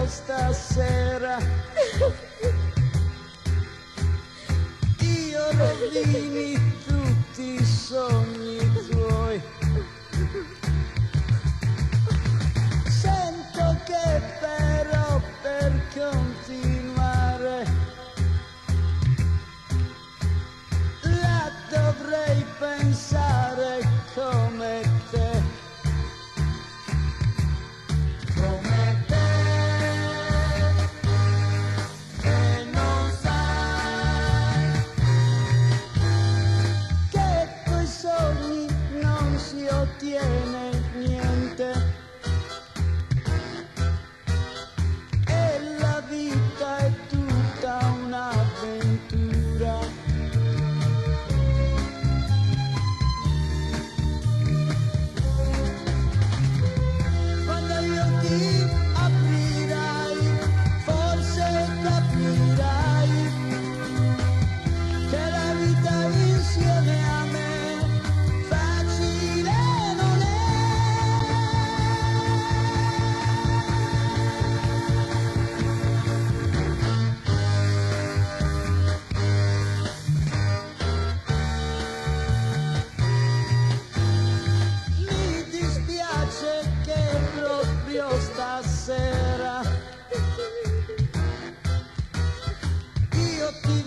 stasera. Io rovini tutti i sogni tuoi. Sento che però per continuare la dovrei pensare come te. Come te, e non sai che coi sogni non si ottiene niente. E la vita è tutta un'avventura. Quando io ti aprirai, forse capirai che la vita insieme a me facile non è. Mi dispiace che proprio stasera io ti